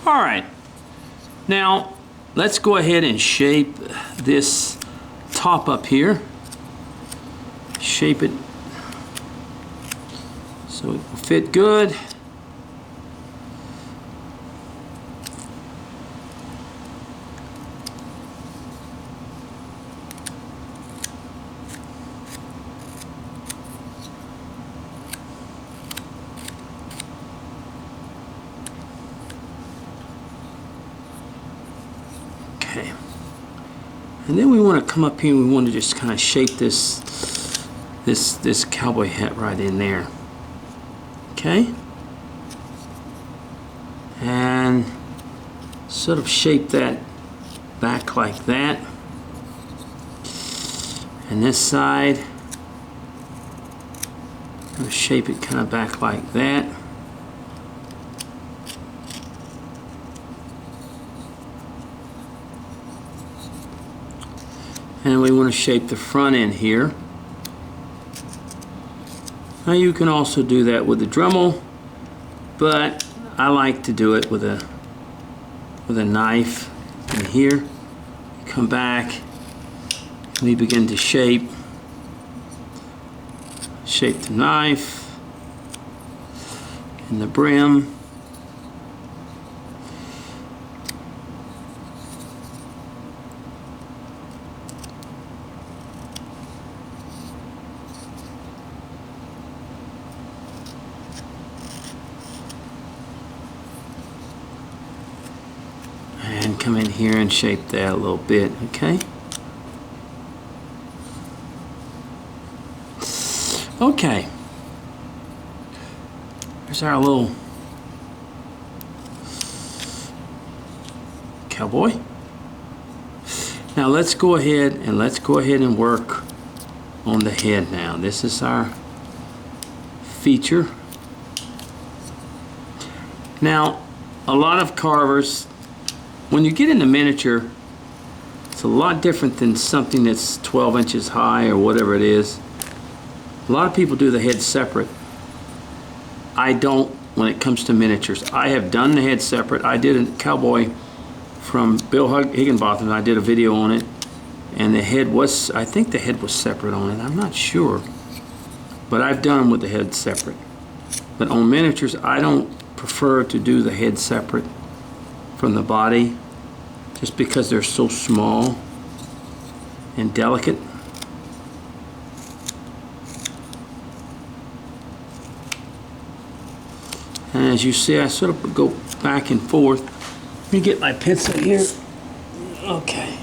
All right, now let's go ahead and shape this top up here. Shape it so it will fit good. Okay, and then we want to come up here and we want to just kind of shape this cowboy hat right in there. Okay, and sort of shape that back like that, and this side I'm going to shape it kind of back like that. And we want to shape the front end here. Now you can also do that with a Dremel, but I like to do it with a knife. And here, come back, and we begin to shape the knife and the brim. And come in here and shape that a little bit, okay? Okay. There's our little cowboy. Now let's go ahead and work on the head now. This is our feature. Now, a lot of carvers, when you get into miniature, it's a lot different than something that's 12 inches high or whatever it is. A lot of people do the head separate. I don't when it comes to miniatures. I have done the head separate. I did a cowboy from Bill Higginbotham. I did a video on it, and the head was, I think the head was separate on it. I'm not sure, but I've done them with the head separate. But on miniatures, I don't prefer to do the head separate from the body, just because they're so small and delicate. And as you see, I sort of go back and forth. Let me get my pencil here. Okay.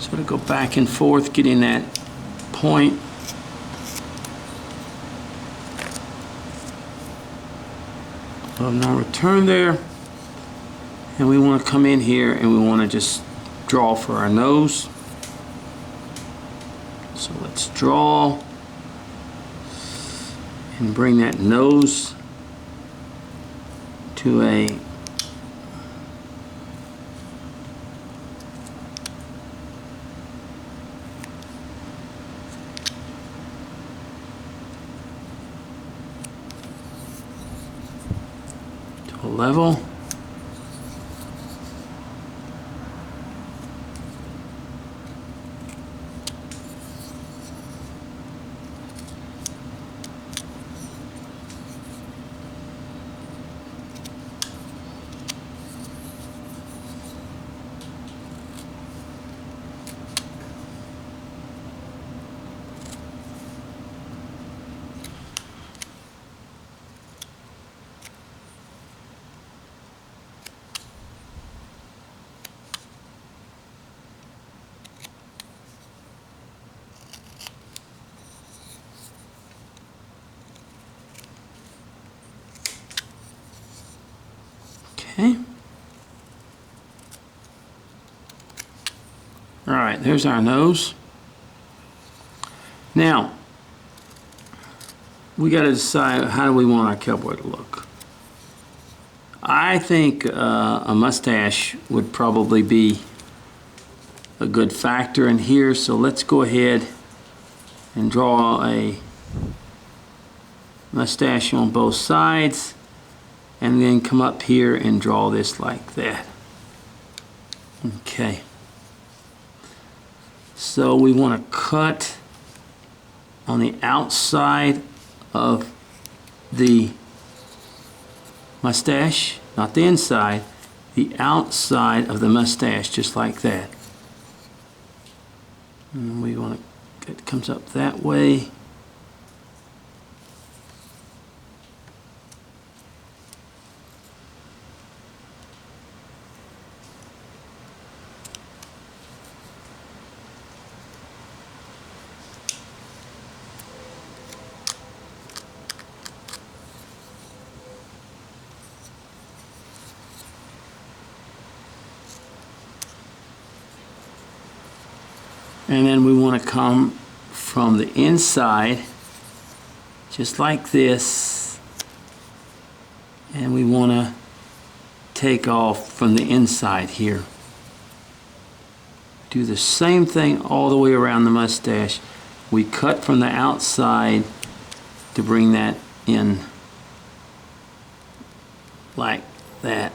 Sort of go back and forth, getting that point. No return there. And we want to come in here and we want to just draw for our nose. So let's draw and bring that nose to a level. Okay. All right, there's our nose. Now, we got to decide how do we want our cowboy to look. I think a mustache would probably be a good factor in here, so let's go ahead and draw a mustache on both sides. and then come up here and draw this like that. Okay. So we want to cut on the outside of the mustache, not the inside, the outside of the mustache, just like that. And we want to, it comes up that way. And then we want to come from the inside, just like this, and we want to take off from the inside here. Do the same thing all the way around the mustache. We cut from the outside to bring that in like that.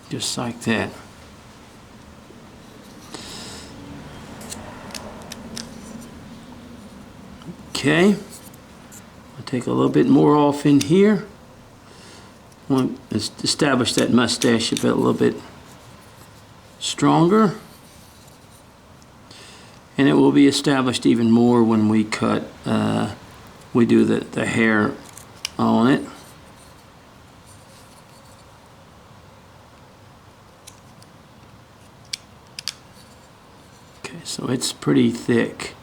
Just like that. Okay. I'll take a little bit more off in here. Want to establish that mustache a little bit stronger. And it will be established even more when we cut, we do the hair on it. So it's pretty thick,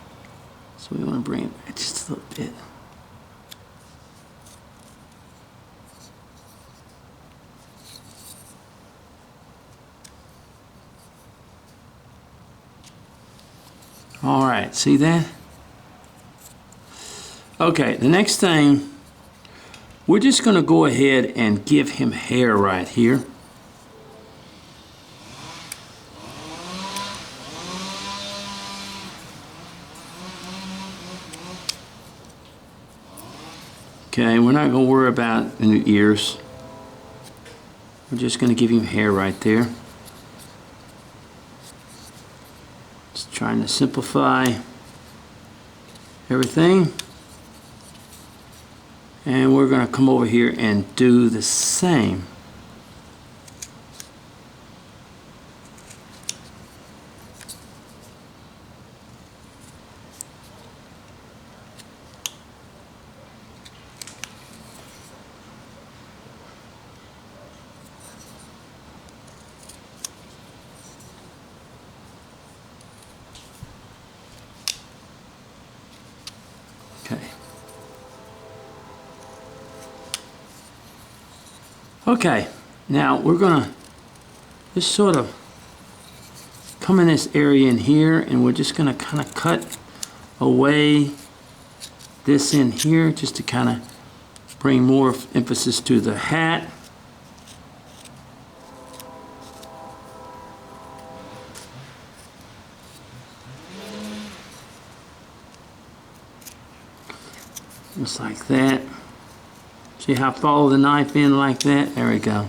so we want to bring it back just a little bit. All right, see that? Okay, the next thing, we're just going to go ahead and give him hair right here. Okay, we're not going to worry about the ears. We're just going to give him hair right there. Just trying to simplify everything. And we're going to come over here and do the same. Okay, now we're gonna just sort of come in this area in here, and we're just gonna kind of cut away this in here just to kind of bring more emphasis to the hat. Just like that. See how I follow the knife in like that? There we go.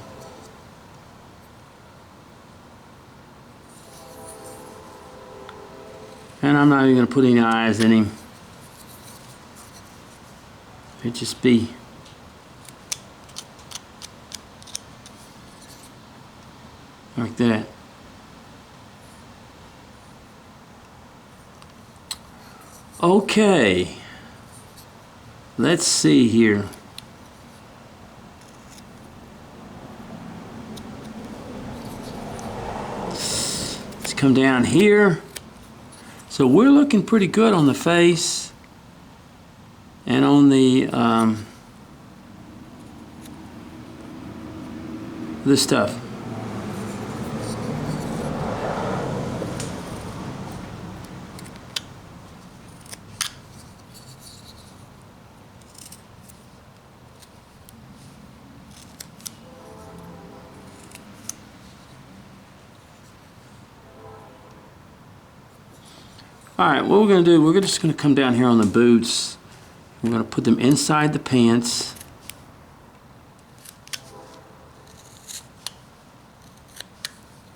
And I'm not even going to put any eyes in him. It'd just be like that. Okay. Let's see here. Let's come down here. So we're looking pretty good on the face and on the this stuff. Alright, what we're going to do, we're just going to come down here on the boots. We're going to put them inside the pants.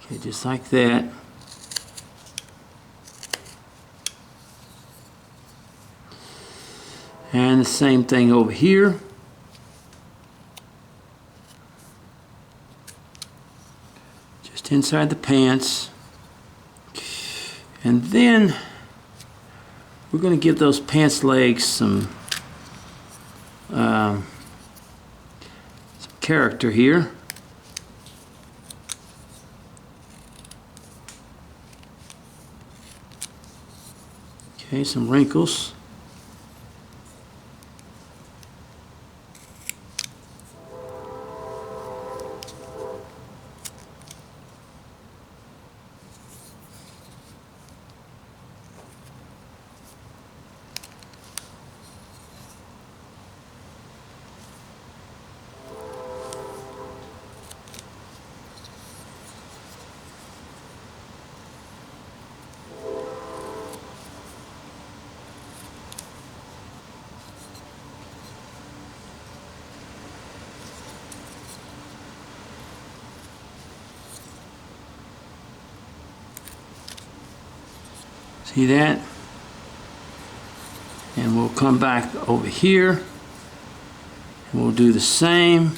Okay, just like that. And the same thing over here. Just inside the pants. And then we're going to give those pants legs some character here. Okay, some wrinkles. See that? And we'll come back over here and we'll do the same.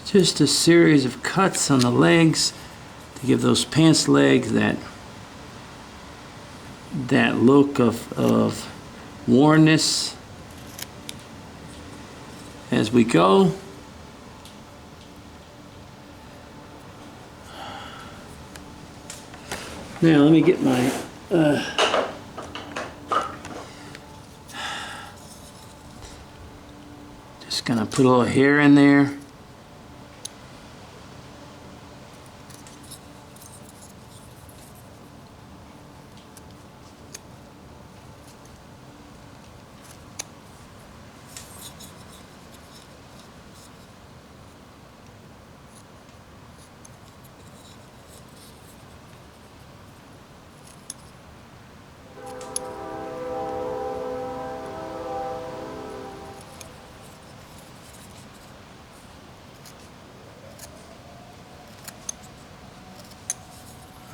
Just a series of cuts on the legs to give those pants legs that look of wornness as we go. Now let me get my just gonna put a little hair in there.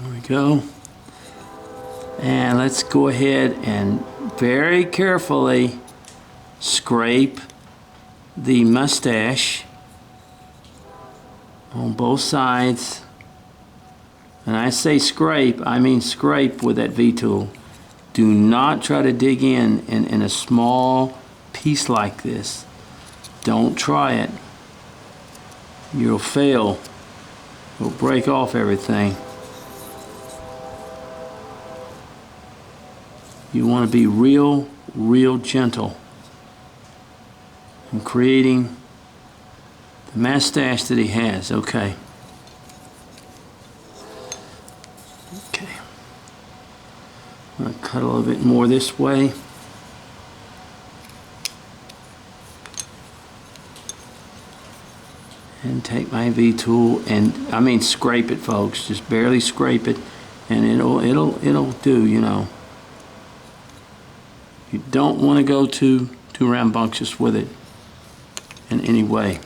There we go. And let's go ahead and very carefully scrape the mustache on both sides. And I say scrape, I mean scrape with that V-tool. Do not try to dig in a small piece like this. Don't try it. You'll fail. You'll break off everything. You want to be real gentle in creating the mustache that he has. Okay. Okay. I'm going to cut a little bit more this way. And take my V-tool and, I mean, scrape it, folks. Just barely scrape it, and it'll do, you know. You don't want to go too rambunctious with it in any way.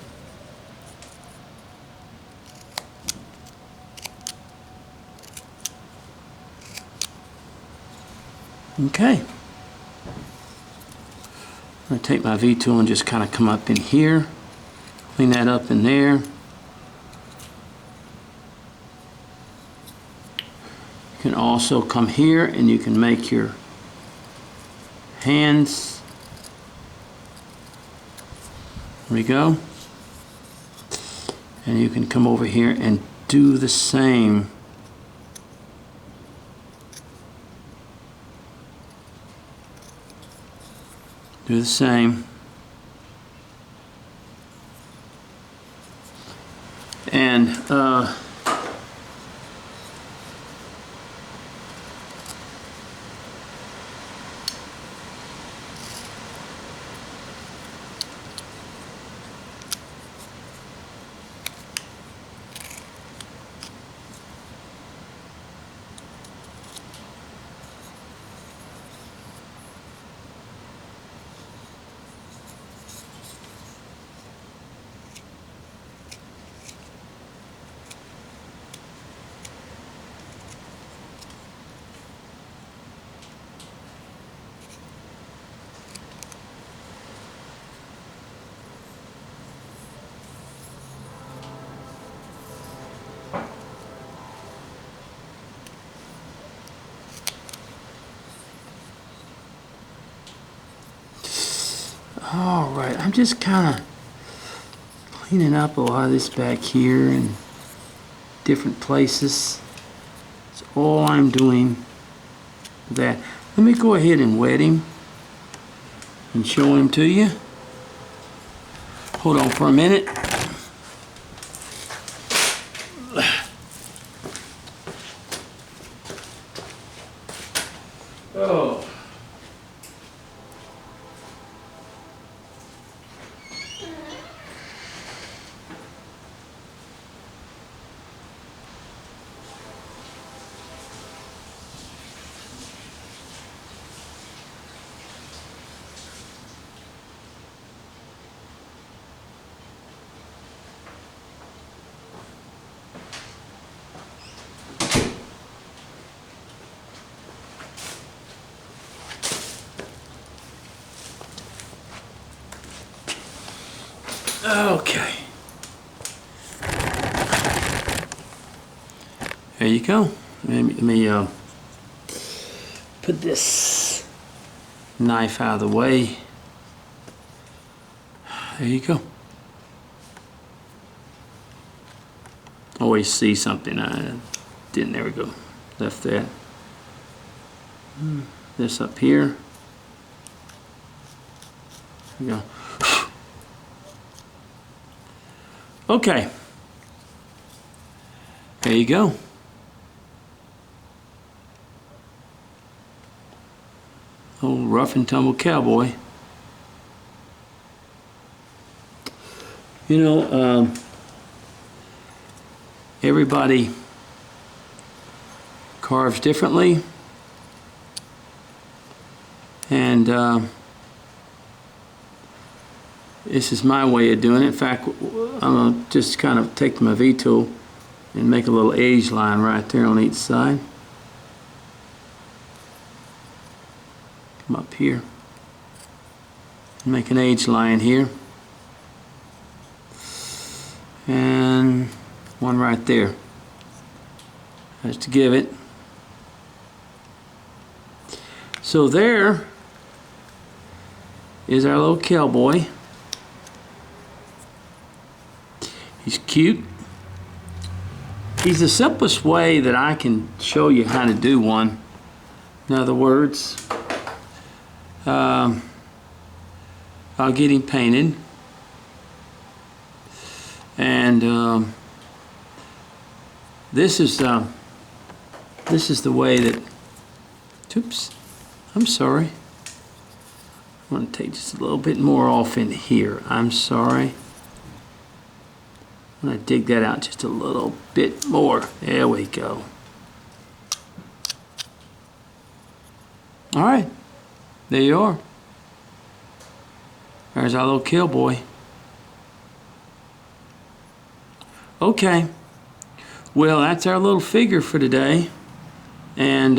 Okay. I'm going to take my V-tool and just kind of come up in here. Clean that up in there. You can also come here and you can make your hands. There we go. And you can come over here and do the same. Do the same. And all right, I'm just kind of cleaning up a lot of this back here and different places. That's all I'm doing. That. Let me go ahead and wet him and show him to you. Hold on for a minute. Oh. Okay. There you go. Let me put this knife out of the way. There you go. Always see something. I didn't. There we go. Left that. This up here. There we go. Okay. There you go. Old rough and tumble cowboy. You know, everybody carves differently, and this is my way of doing it. In fact, I'm going to just kind of take my V-tool and make a little edge line right there on each side. Come up here and make an edge line here. And one right there. Just to give it. So there is our little cowboy. He's cute. He's the simplest way that I can show you how to do one. In other words, I'll get him painted, and this is the way that. Oops, I'm sorry. I'm going to take just a little bit more off in here. I'm sorry. I'm going to dig that out just a little bit more. There we go. All right. There you are. There's our little cowboy. Okay. Well, that's our little figure for today. And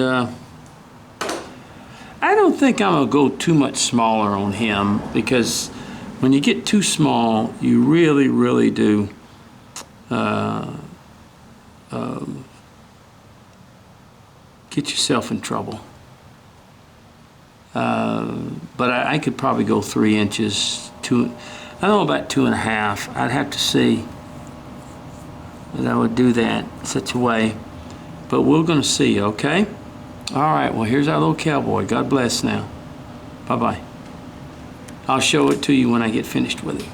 I don't think I'm gonna go too much smaller on him, because when you get too small, you really, really do get yourself in trouble. But I could probably go 3 inches, I don't know about 2.5. I'd have to see that I would do that such a way. But we're gonna see, okay? All right, well, here's our little cowboy. God bless now. Bye-bye. I'll show it to you when I get finished with it.